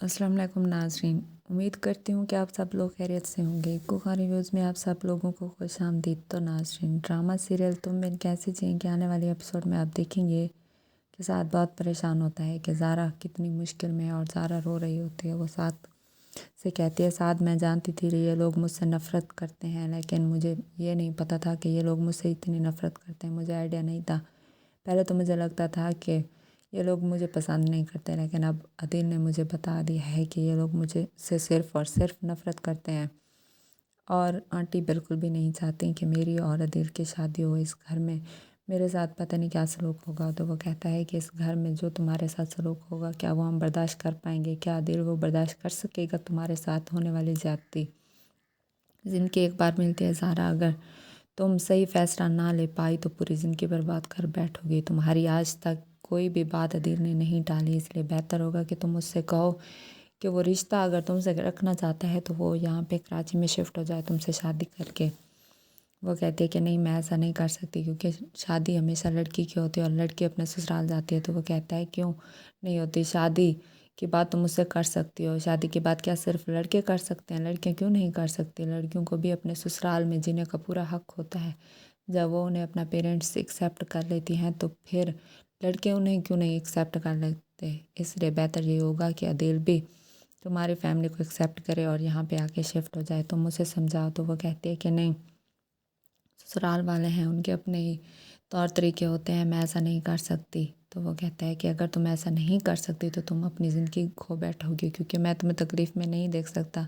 السلام علیکم ناظرین، امید کرتی ہوں کہ آپ سب لوگ خیریت سے ہوں گے۔ کوکا ریویوز میں آپ سب لوگوں کو خوش آمدید۔ تو ناظرین، ڈرامہ سیریل تم بن کیسے جئیں کہ آنے والی ایپیسوڈ میں آپ دیکھیں گے کہ ساتھ بہت پریشان ہوتا ہے کہ زارا کتنی مشکل میں ہے اور زارا رو رہی ہوتی ہے۔ وہ ساتھ سے کہتی ہے، ساتھ میں جانتی تھی یہ لوگ مجھ سے نفرت کرتے ہیں، لیکن مجھے یہ نہیں پتہ تھا کہ یہ لوگ مجھ سے اتنی نفرت کرتے ہیں۔ مجھے آئیڈیا نہیں تھا۔ پہلے تو مجھے لگتا تھا کہ یہ لوگ مجھے پسند نہیں کرتے، لیکن اب عدیل نے مجھے بتا دیا ہے کہ یہ لوگ مجھے سے صرف اور صرف نفرت کرتے ہیں، اور آنٹی بالکل بھی نہیں چاہتی کہ میری اور عدیل کی شادی ہو اس گھر میں۔ میرے ساتھ پتہ نہیں کیا سلوک ہوگا۔ تو وہ کہتا ہے کہ اس گھر میں جو تمہارے ساتھ سلوک ہوگا کیا وہ ہم برداشت کر پائیں گے؟ کیا عدیل وہ برداشت کر سکے گا تمہارے ساتھ ہونے والی زیادتی؟ زندگی ایک بار ملتی ہے زارا، اگر تم صحیح فیصلہ نہ لے پائی تو پوری زندگی برباد کر بیٹھو گی۔ تمہاری آج تک کوئی بھی بات عدیل نے نہیں ٹالی، اس لیے بہتر ہوگا کہ تم اس سے کہو کہ وہ رشتہ اگر تم سے رکھنا چاہتا ہے تو وہ یہاں پہ کراچی میں شفٹ ہو جائے تم سے شادی کر کے۔ وہ کہتی ہے کہ نہیں، میں ایسا نہیں کر سکتی، کیونکہ شادی ہمیشہ لڑکی کی ہوتی ہے اور لڑکی اپنے سسرال جاتی ہے۔ تو وہ کہتا ہے کیوں نہیں ہوتی؟ شادی کی بات تم مجھ سے کر سکتی ہو، شادی کی بات کیا صرف لڑکے کر سکتے ہیں؟ لڑکیاں کیوں نہیں کر سکتی؟ لڑکیوں کو بھی اپنے سسرال میں جینے کا پورا حق ہوتا ہے۔ جب وہ انہیں اپنا پیرنٹس ایکسیپٹ کر لیتی ہیں تو پھر لڑکے انہیں کیوں نہیں ایکسیپٹ کر لیتے؟ اس لیے بہتر یہ ہوگا کہ عدیل بھی تمہاری فیملی کو ایکسیپٹ کرے اور یہاں پہ آ کے شفٹ ہو جائے۔ تم مجھے سمجھاؤ۔ تو وہ کہتی ہے کہ نہیں، سسرال والے ہیں، ان کے اپنے ہی طور طریقے ہوتے ہیں، میں ایسا نہیں کر سکتی۔ تو وہ کہتا ہے کہ اگر تم ایسا نہیں کر سکتی تو تم اپنی زندگی کھو بیٹھو گی، کیونکہ میں تمہیں تکلیف میں نہیں دیکھ سکتا،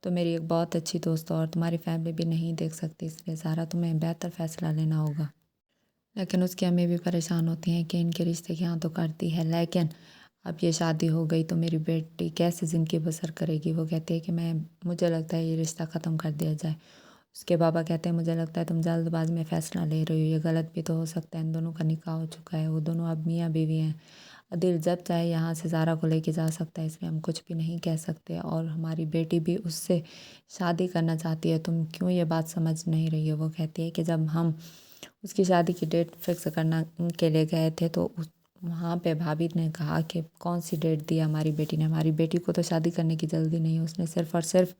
تو میری ایک بہت اچھی دوست اور تمہاری فیملی بھی نہیں دیکھ سکتی۔ اس لیے زارا تمہیں بہتر فیصلہ لینا ہوگا۔ لیکن اس کی امی بھی پریشان ہوتی ہیں کہ ان کے رشتے کی ہاں تو کرتی ہے، لیکن اب یہ شادی ہو گئی تو میری بیٹی کیسے زندگی بسر کرے گی؟ وہ کہتی ہے کہ مجھے لگتا ہے یہ رشتہ ختم کر دیا جائے۔ اس کے بابا کہتے ہیں مجھے لگتا ہے تم جلد باز میں فیصلہ لے رہی ہو، یہ غلط بھی تو ہو سکتا ہے، ان دونوں کا نکاح ہو چکا ہے، وہ دونوں اب میاں بیوی ہیں۔ عدیل جب چاہے یہاں سے زارا کو لے کے جا سکتا ہے، اس لیے ہم کچھ بھی نہیں کہہ سکتے، اور ہماری بیٹی بھی اس سے شادی کرنا چاہتی ہے، تم کیوں یہ بات سمجھ نہیں رہی ہو؟ وہ کہتی ہے کہ جب ہم اس کی شادی کی ڈیٹ فکس کرنا کے لیے گئے تھے تو وہاں پہ بھابھی نے کہا کہ کون سی ڈیٹ دی ہماری بیٹی نے؟ ہماری بیٹی کو تو شادی کرنے کی جلدی نہیں ہے، اس نے صرف اور صرف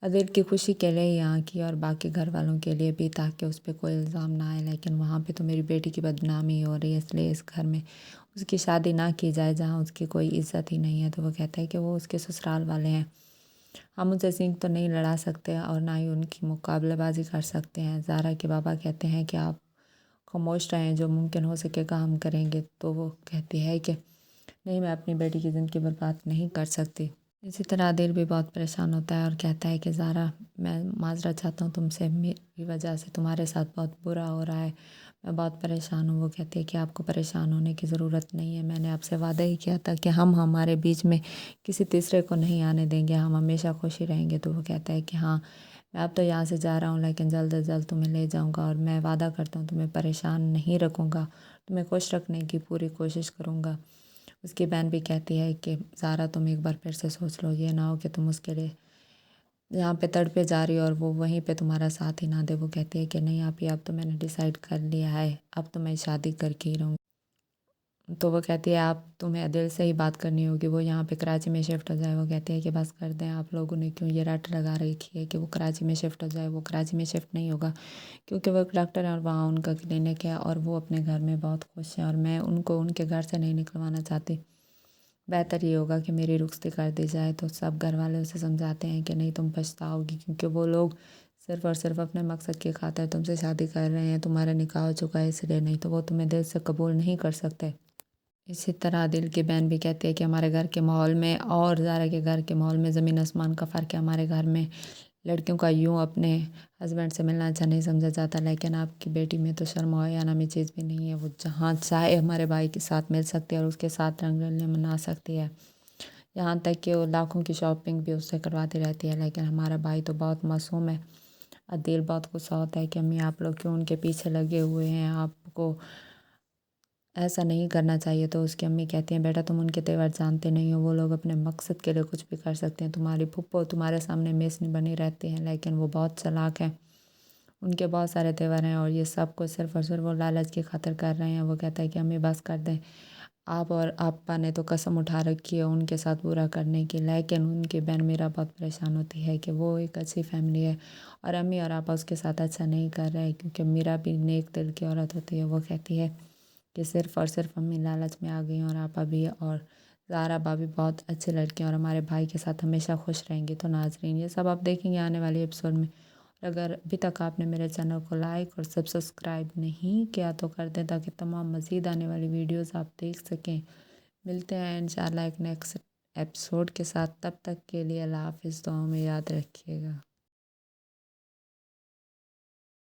عدیل کی خوشی کے لیے یہاں کی اور باقی گھر والوں کے لیے بھی، تاکہ اس پہ کوئی الزام نہ آئے، لیکن وہاں پہ تو میری بیٹی کی بدنامی ہو رہی ہے، اس لیے اس گھر میں اس کی شادی نہ کی جائے جہاں اس کی کوئی عزت ہی نہیں ہے۔ تو وہ کہتا ہے کہ وہ اس کے سسرال والے ہیں، ہم ان سے سینگ تو نہیں لڑا سکتے اور نہ ہی ان کی مقابلہ بازی کر سکتے ہیں۔ زارا کے بابا کہتے ہیں کہ آپ خاموش رہیں، جو ممکن ہو سکے گا ہم کریں گے۔ تو وہ کہتی ہے کہ نہیں، میں اپنی بیٹی کی زندگی برباد نہیں کر سکتی۔ اسی طرح عدیل بھی بہت پریشان ہوتا ہے اور کہتا ہے کہ زارا، میں معذرت چاہتا ہوں تم سے، میری وجہ سے تمہارے ساتھ بہت برا ہو رہا ہے، میں بہت پریشان ہوں۔ وہ کہتی ہے کہ آپ کو پریشان ہونے کی ضرورت نہیں ہے، میں نے آپ سے وعدہ ہی کیا تھا کہ ہم ہمارے بیچ میں کسی تیسرے کو نہیں آنے دیں گے، ہم ہمیشہ خوش ہی رہیں گے۔ تو وہ کہتا ہے کہ ہاں، میں اب تو یہاں سے جا رہا ہوں، لیکن جلد از جلد تمہیں لے جاؤں گا، اور میں وعدہ کرتا ہوں تمہیں پریشان نہیں رکھوں گا، تمہیں خوش رکھنے کی پوری کوشش کروں گا۔ اس کی بہن بھی کہتی ہے کہ زارا، تم ایک بار پھر سے سوچ لو، یہ نہ ہو کہ تم اس کے لیے یہاں پہ تڑپے جا رہی ہو اور وہ وہیں پہ تمہارا ساتھ ہی نہ دے۔ وہ کہتی ہے کہ نہیں آپ ہی، اب تو میں نے ڈیسائیڈ کر لیا ہے، اب تو میں شادی کر کے ہی رہوں گی۔ تو وہ کہتی ہے آپ تمہیں عدیل سے ہی بات کرنی ہوگی، وہ یہاں پہ کراچی میں شفٹ ہو جائے۔ وہ کہتی ہے کہ بس کر دیں، آپ لوگوں نے کیوں یہ رٹ لگا رکھی ہے کہ وہ کراچی میں شفٹ ہو جائے؟ وہ کراچی میں شفٹ نہیں ہوگا، کیونکہ وہ ایک ڈاکٹر ہے اور وہاں ان کا کلینک ہے، اور وہ اپنے گھر میں بہت خوش ہیں، اور میں ان کو ان کے گھر سے نہیں نکلوانا چاہتی۔ بہتر یہ ہوگا کہ میری رخصتی کر دی جائے۔ تو سب گھر والے اسے سمجھاتے ہیں کہ نہیں، تم پچھتاؤ گی، کیونکہ وہ لوگ صرف اور صرف اپنے مقصد کی خاطر تم سے شادی کر رہے ہیں، تمہارا نکاح ہو چکا ہے اس لیے نہیں، تو وہ تمہیں دل سے قبول نہیں کر سکتے۔ اسی طرح عدیل کی بہن بھی کہتی ہے کہ ہمارے گھر کے ماحول میں اور زارا کے گھر کے ماحول میں زمین آسمان کا فرق ہے۔ ہمارے گھر میں لڑکیوں کا یوں اپنے ہسبینڈ سے ملنا اچھا نہیں سمجھا جاتا، لیکن آپ کی بیٹی میں تو شرم و حیا نامی چیز بھی نہیں ہے، وہ جہاں چاہے ہمارے بھائی کے ساتھ مل سکتی ہے اور اس کے ساتھ رنگ رلنے منا سکتی ہے، یہاں تک کہ وہ لاکھوں کی شاپنگ بھی اس سے کرواتی رہتی ہے، لیکن ہمارا بھائی تو بہت معصوم ہے۔ عدیل بہت غصہ ہوتا ہے کہ امی آپ لوگ کیوں ان کے پیچھے لگے ہوئے ہیں، آپ کو ایسا نہیں کرنا چاہیے۔ تو اس کی امی کہتی ہیں بیٹا تم ان کے تیور جانتے نہیں ہو، وہ لوگ اپنے مقصد کے لیے کچھ بھی کر سکتے ہیں، تمہاری پھپھو تمہارے سامنے میسنی بنی رہتی ہیں، لیکن وہ بہت چالاک ہیں، ان کے بہت سارے تیور ہیں، اور یہ سب کو صرف اور صرف وہ لالچ کی خاطر کر رہے ہیں۔ وہ کہتا ہے کہ امی بس کر دیں، آپ اور آپا نے تو قسم اٹھا رکھی ہے ان کے ساتھ برا کرنے کی، لیکن ان کی بہن میرا بہت پریشان ہوتی ہے کہ وہ ایک اچھی فیملی ہے اور امی اور آپا اس کے ساتھ اچھا نہیں کر رہے، کیونکہ میرا بھی نیک دل کی عورت ہوتی ہے۔ وہ کہتی ہے کہ صرف اور صرف امی لالچ میں آ گئی ہیں اور آپا بھی، اور زہرا بھابھی بہت اچھے لڑکے ہیں اور ہمارے بھائی کے ساتھ ہمیشہ خوش رہیں گی۔ تو ناظرین یہ سب آپ دیکھیں گے آنے والی ایپیسوڈ میں، اور اگر ابھی تک آپ نے میرے چینل کو لائک اور سبسکرائب نہیں کیا تو کر دیں، تاکہ تمام مزید آنے والی ویڈیوز آپ دیکھ سکیں۔ ملتے ہیں انشاءاللہ ایک نیکسٹ ایپیسوڈ کے ساتھ، تب تک کے لیے اللہ حافظ، دعاؤں میں یاد رکھیے گا۔